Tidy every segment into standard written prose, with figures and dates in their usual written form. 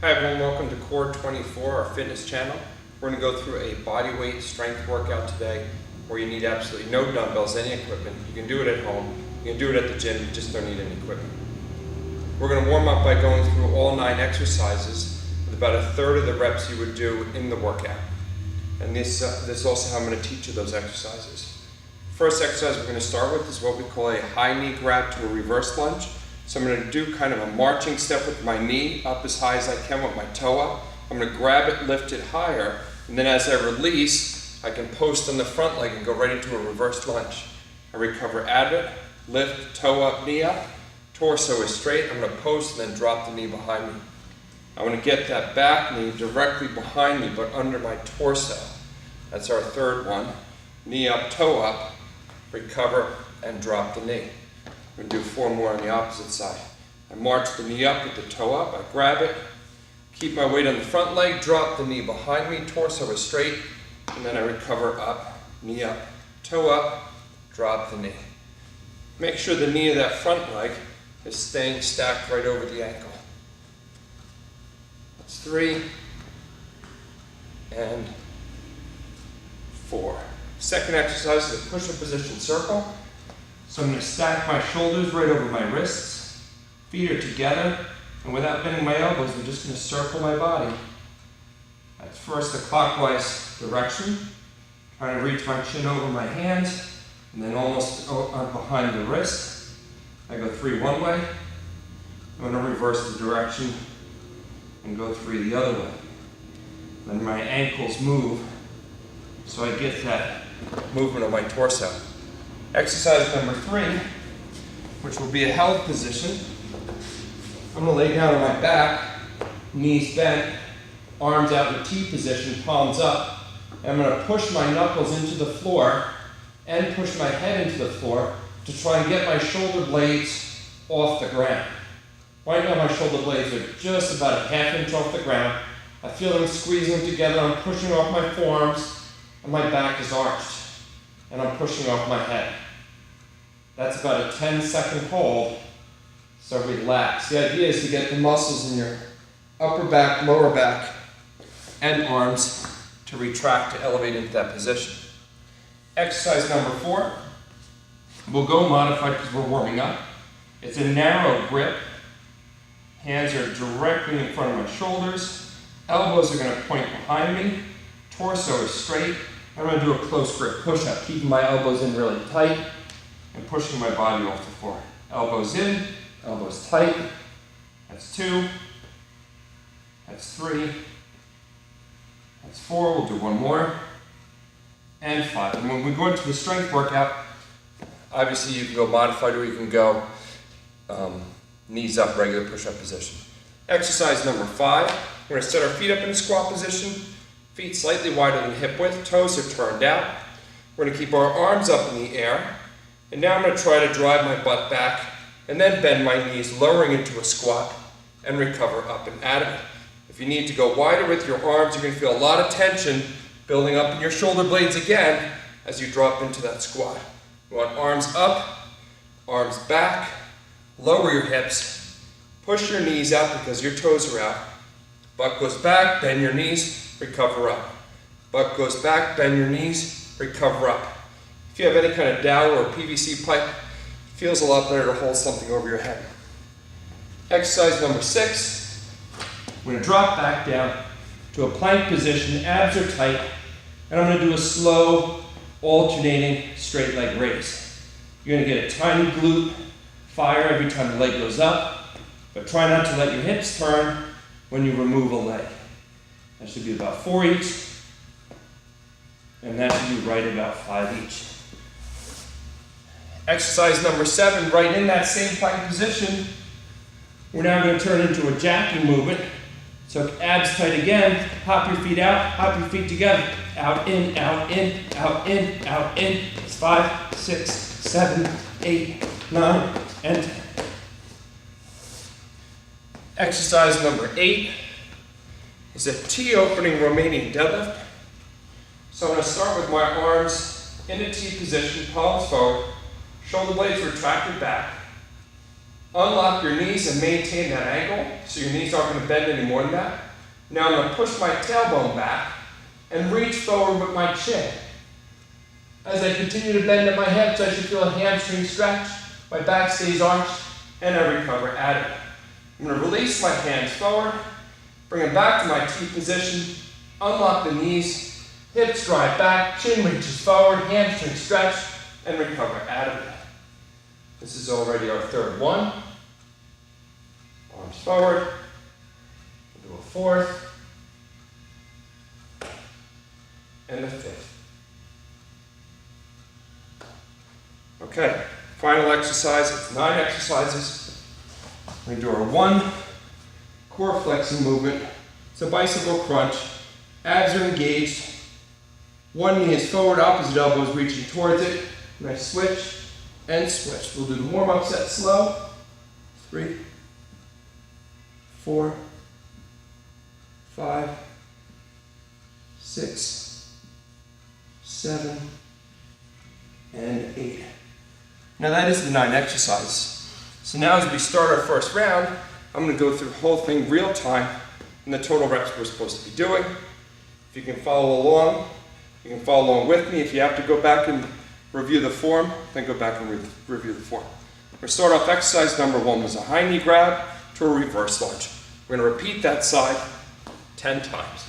Hi everyone, welcome to Core 24, our fitness channel. We're going to go through a body weight strength workout today where you need absolutely no dumbbells, any equipment. You can do it at home, you can do it at the gym, you just don't need any equipment. We're going to warm up by going through all 9 exercises with about a third of the reps you would do in the workout. And this is also how I'm going to teach you those exercises. First exercise we're going to start with is what we call a high knee grab to a reverse lunge. So I'm going to do kind of a marching step with my knee up as high as I can with my toe up. I'm going to grab it, lift it higher, and then as I release, I can post on the front leg and go right into a reverse lunge. I recover out of it, lift, toe up, knee up, torso is straight. I'm going to post and then drop the knee behind me. I want to get that back knee directly behind me but under my torso. That's our third one. Knee up, toe up, recover, and drop the knee. We're going to do 4 more on the opposite side. I march the knee up with the toe up, I grab it, keep my weight on the front leg, drop the knee behind me, torso is straight, and then I recover up, knee up, toe up, drop the knee. Make sure the knee of that front leg is staying stacked right over the ankle. That's 3 and 4. Second exercise is a push-up position circle. So I'm going to stack my shoulders right over my wrists, feet are together, and without bending my elbows, I'm just going to circle my body. That's first a clockwise direction, trying to reach my chin over my hands, and then almost behind the wrist. I go 3 one way, I'm going to reverse the direction and go 3 the other way. Then my ankles move, so I get that movement of my torso. Exercise number 3, which will be a held position. I'm going to lay down on my back, knees bent, arms out in T position, palms up. And I'm going to push my knuckles into the floor and push my head into the floor to try and get my shoulder blades off the ground. Right now my shoulder blades are just about a ½ inch off the ground. I feel them squeezing together, I'm pushing off my forearms, and my back is arched. And I'm pushing off my head. That's about a 10-second hold, so relax. The idea is to get the muscles in your upper back, lower back, and arms to retract, to elevate into that position. Exercise number 4, we'll go modified because we're warming up. It's a narrow grip. Hands are directly in front of my shoulders. Elbows are going to point behind me. Torso is straight. I'm going to do a close grip push-up, keeping my elbows in really tight and pushing my body off the floor. Elbows in, elbows tight. That's 2. That's 3. That's 4. We'll do 1 more. And 5. And when we go into the strength workout, obviously you can go modified or you can go knees up, regular push-up position. Exercise number 5. We're going to set our feet up in a squat position. Feet slightly wider than hip width, toes are turned out. We're going to keep our arms up in the air. And now I'm going to try to drive my butt back and then bend my knees, lowering into a squat and recover up and out of it. If you need to go wider with your arms, you're going to feel a lot of tension building up in your shoulder blades again as you drop into that squat. You want arms up, arms back, lower your hips, push your knees out because your toes are out. Butt goes back, bend your knees, recover up. Butt goes back, bend your knees, recover up. If you have any kind of dowel or PVC pipe, it feels a lot better to hold something over your head. Exercise number 6, we're going to drop back down to a plank position, abs are tight, and I'm going to do a slow, alternating straight leg raise. You're going to get a tiny glute fire every time the leg goes up, but try not to let your hips turn when you remove a leg. That should be about 4 each, and that should be right about 5 each. Exercise number 7, right in that same plank position, we're now going to turn into a jacking movement. So abs tight again, hop your feet out, hop your feet together. Out, in, out, in, out, in, out, in. It's 5, 6, 7, 8, 9, and 10. Exercise number 8 is a T opening Romanian deadlift. So I'm going to start with my arms in a T position, palms forward, shoulder blades retracted back. Unlock your knees and maintain that angle, so your knees aren't going to bend any more than that. Now I'm going to push my tailbone back and reach forward with my chin. As I continue to bend at my hips, I should feel a hamstring stretch, my back stays arched, and I recover out of it. I'm going to release my hands forward, bring them back to my T position, unlock the knees, hips drive back, chin reaches forward, hamstring stretch, and recover out of it. This is already our third one. Arms forward. We'll do a fourth. And a fifth. Okay, final exercise. It's 9 exercises. We're going to do our one core flexing movement. It's a bicycle crunch. Abs are engaged. One knee is forward, opposite elbow is reaching towards it. And I switch and switch. We'll do the warm-up set slow. 3, 4, 5, 6, 7, and 8. Now that is the 9 exercises. So now as we start our first round, I'm going to go through the whole thing real time and the total reps we're supposed to be doing. If you can follow along, you can follow along with me. If you have to go back and review the form, then go back and review the form. We'll start off exercise number 1 was a high knee grab to a reverse lunge. We're going to repeat that side 10 times.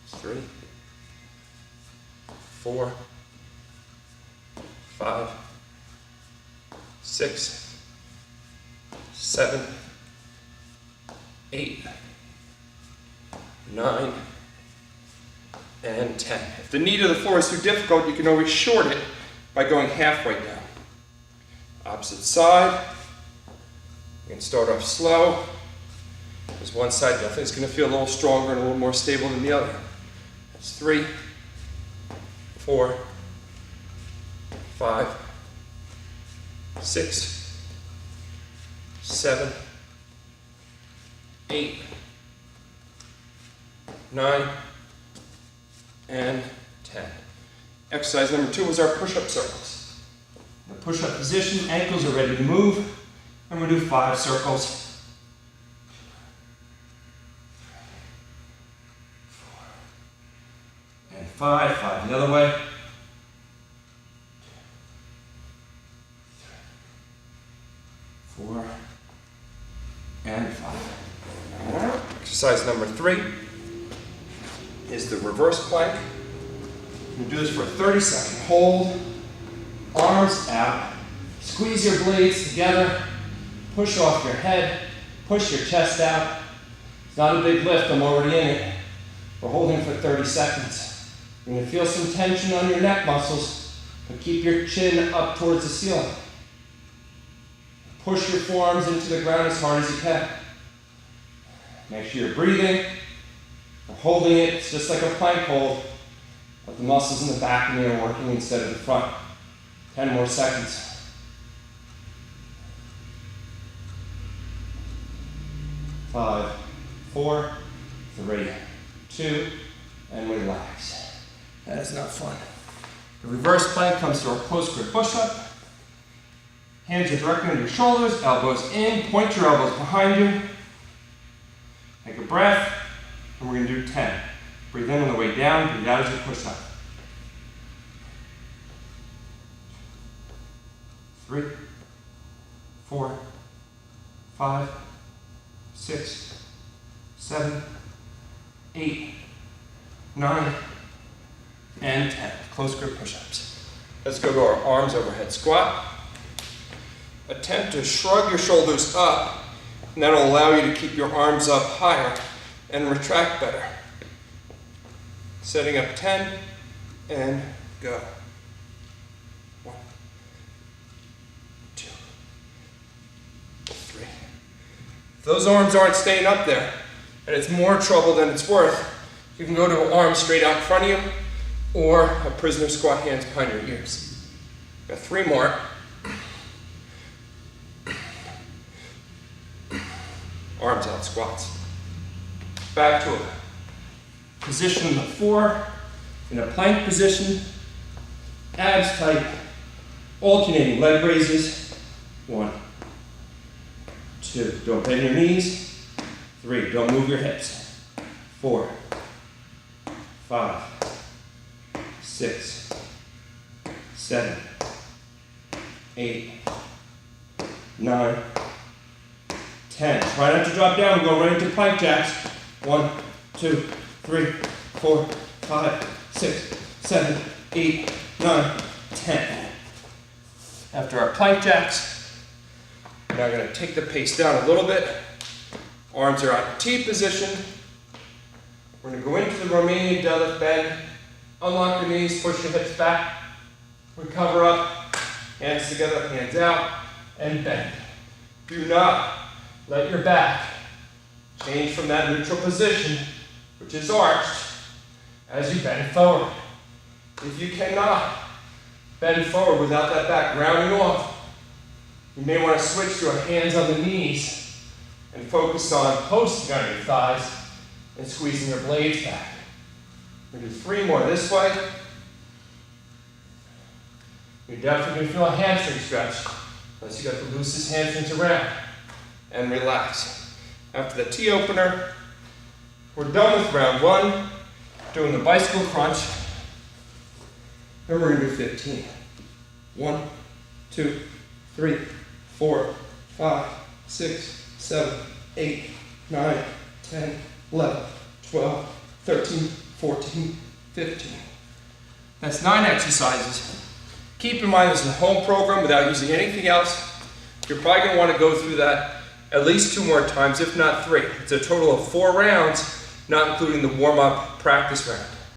3, 4, 5, 6, 7, 8, 9, and 10. If the knee to the floor is too difficult, you can always short it by going halfway down. Opposite side. You can start off slow, because one side definitely is going to feel a little stronger and a little more stable than the other. That's 3, 4, 5, 6, 7, 8, 9, and 10. Exercise number 2 was our push-up circles. In the push-up position, ankles are ready to move, and we're going to do 5 circles. 4, and 5, 5 the other way. 4, and 5. Exercise number 3 is the reverse plank. We'll do this for a 30-second hold. Arms out. Squeeze your blades together. Push off your head. Push your chest out. It's not a big lift, I'm already in it. We're holding for 30 seconds. You're going to feel some tension on your neck muscles, but keep your chin up towards the ceiling. Push your forearms into the ground as hard as you can. Make sure you're breathing. We're holding it. It's just like a plank hold, but the muscles in the back of me are working instead of the front. 10 more seconds. 5, 4, 3, 2, and relax. That is not fun. The reverse plank comes to our close grip push-up. Hands are directly under your shoulders, elbows in, point your elbows behind you. Take a breath, and we're going to do 10. Breathe in on the way down, breathe out as you push up. 3, 4, 5, 6, 7, 8, 9, and 10. Close grip push-ups. Let's go to our arms overhead squat. Attempt to shrug your shoulders up, and that'll allow you to keep your arms up higher and retract better. Setting up 10, and go. 1, 2, 3. If those arms aren't staying up there, and it's more trouble than it's worth, you can go to an arm straight out in front of you, or a prisoner squat, hands behind your ears. Got 3 more. Arms out squats. Back to a position in the floor, in a plank position, abs tight, alternating leg raises. 1, 2, don't bend your knees. 3, don't move your hips. 4, 5, 6, 7, 8, 9, 10. Try not to drop down. We're going right into plank jacks. 1, 2, 3, 4, 5, 6, 7, 8, 9, 10. After our plank jacks, we're now going to take the pace down a little bit. Arms are on T position. We're going to go into the Romanian deadlift bend. Unlock the knees, push your hips back. Recover up, hands together, hands out, and bend. Do not let your back change from that neutral position, which is arched, as you bend forward. If you cannot bend forward without that back rounding off, you may want to switch to a hands on the knees and focus on posting on your thighs and squeezing your blades back. We're going to do 3 more this way. You're definitely going to feel a hamstring stretch unless you got the loosest hamstrings around. And relax. After the T-opener, we're done with round 1, doing the bicycle crunch. And we're going to do 15. 1, 2, 3, 4, 5, 6, 7, 8, 9, 10, 11, 12, 13, 14, 15. That's 9 exercises. Keep in mind this is a home program without using anything else. You're probably going to want to go through that at least 2 more times, if not 3. It's a total of 4 rounds, not including the warm-up practice round.